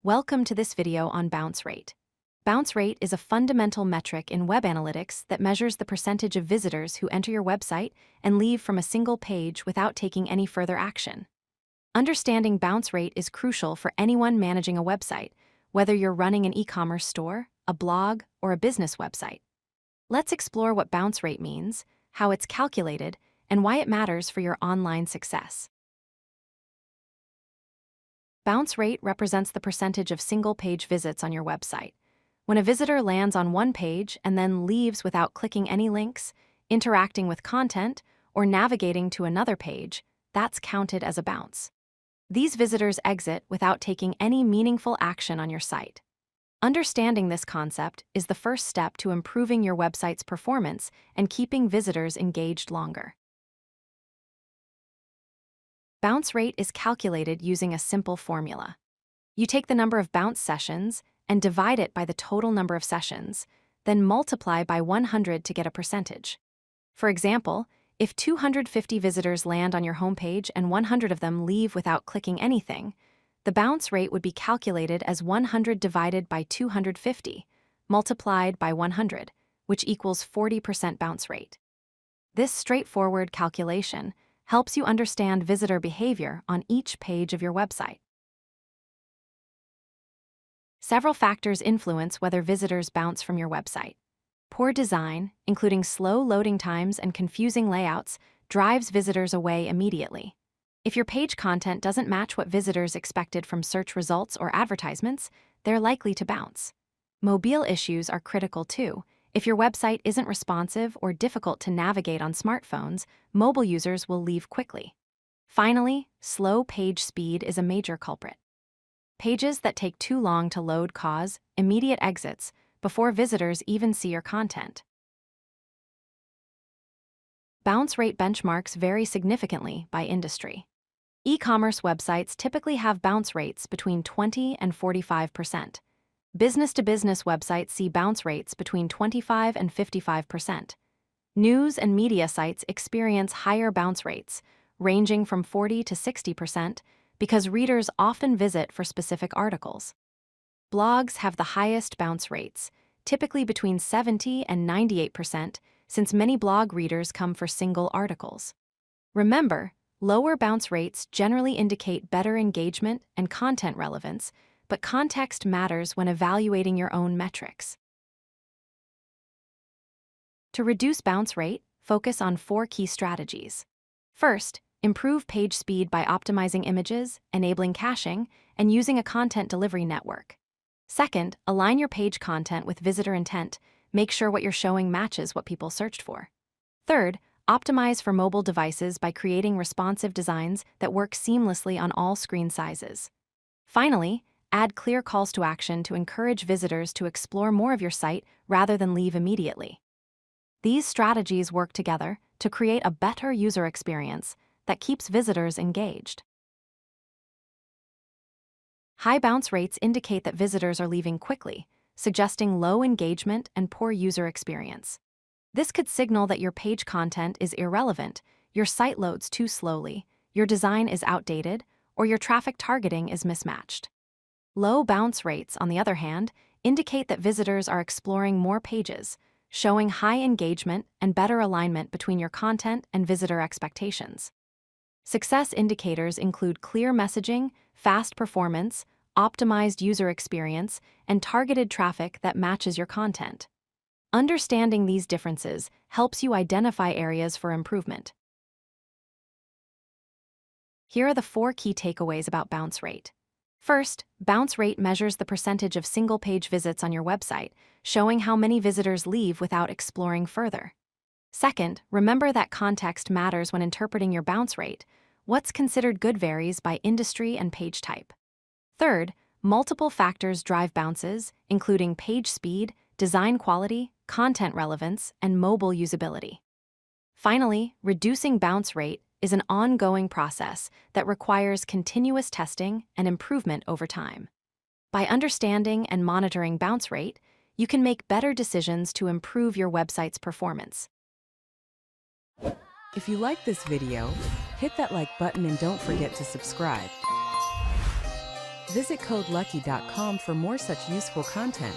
Welcome to this video on bounce rate. Bounce rate is a fundamental metric in web analytics that measures the percentage of visitors who enter your website and leave from a single page without taking any further action. Understanding bounce rate is crucial for anyone managing a website, whether you're running an e-commerce store, a blog, or a business website. Let's explore what bounce rate means, how it's calculated, and why it matters for your online success. Bounce rate represents the percentage of single-page visits on your website. When a visitor lands on one page and then leaves without clicking any links, interacting with content, or navigating to another page, that's counted as a bounce. These visitors exit without taking any meaningful action on your site. Understanding this concept is the first step to improving your website's performance and keeping visitors engaged longer. Bounce rate is calculated using a simple formula. You take the number of bounce sessions and divide it by the total number of sessions, then multiply by 100 to get a percentage. For example, if 250 visitors land on your homepage and 100 of them leave without clicking anything, the bounce rate would be calculated as 100 divided by 250, multiplied by 100, which equals 40% bounce rate. This straightforward calculation helps you understand visitor behavior on each page of your website. Several factors influence whether visitors bounce from your website. Poor design, including slow loading times and confusing layouts, drives visitors away immediately. If your page content doesn't match what visitors expected from search results or advertisements, they're likely to bounce. Mobile issues are critical too. If your website isn't responsive or difficult to navigate on smartphones, mobile users will leave quickly. Finally, slow page speed is a major culprit. Pages that take too long to load cause immediate exits before visitors even see your content. Bounce rate benchmarks vary significantly by industry. E-commerce websites typically have bounce rates between 20 and 45%. Business-to-business websites see bounce rates between 25 and 55%. News and media sites experience higher bounce rates, ranging from 40 to 60%, because readers often visit for specific articles. Blogs have the highest bounce rates, typically between 70 and 98%, since many blog readers come for single articles. Remember, lower bounce rates generally indicate better engagement and content relevance, but context matters when evaluating your own metrics. To reduce bounce rate, focus on 4 key strategies. First, improve page speed by optimizing images, enabling caching, and using a content delivery network. Second, align your page content with visitor intent. Make sure what you're showing matches what people searched for. Third, optimize for mobile devices by creating responsive designs that work seamlessly on all screen sizes. Finally, add clear calls to action to encourage visitors to explore more of your site rather than leave immediately. These strategies work together to create a better user experience that keeps visitors engaged. High bounce rates indicate that visitors are leaving quickly, suggesting low engagement and poor user experience. This could signal that your page content is irrelevant, your site loads too slowly, your design is outdated, or your traffic targeting is mismatched. Low bounce rates, on the other hand, indicate that visitors are exploring more pages, showing high engagement and better alignment between your content and visitor expectations. Success indicators include clear messaging, fast performance, optimized user experience, and targeted traffic that matches your content. Understanding these differences helps you identify areas for improvement. Here are the 4 key takeaways about bounce rate. First, bounce rate measures the percentage of single-page visits on your website, showing how many visitors leave without exploring further. Second, remember that context matters when interpreting your bounce rate. What's considered good varies by industry and page type. Third, multiple factors drive bounces, including page speed, design quality, content relevance, and mobile usability. Finally, reducing bounce rate is an ongoing process that requires continuous testing and improvement over time. By understanding and monitoring bounce rate, you can make better decisions to improve your website's performance. If you like this video, hit that like button and don't forget to subscribe. Visit codelucky.com for more such useful content.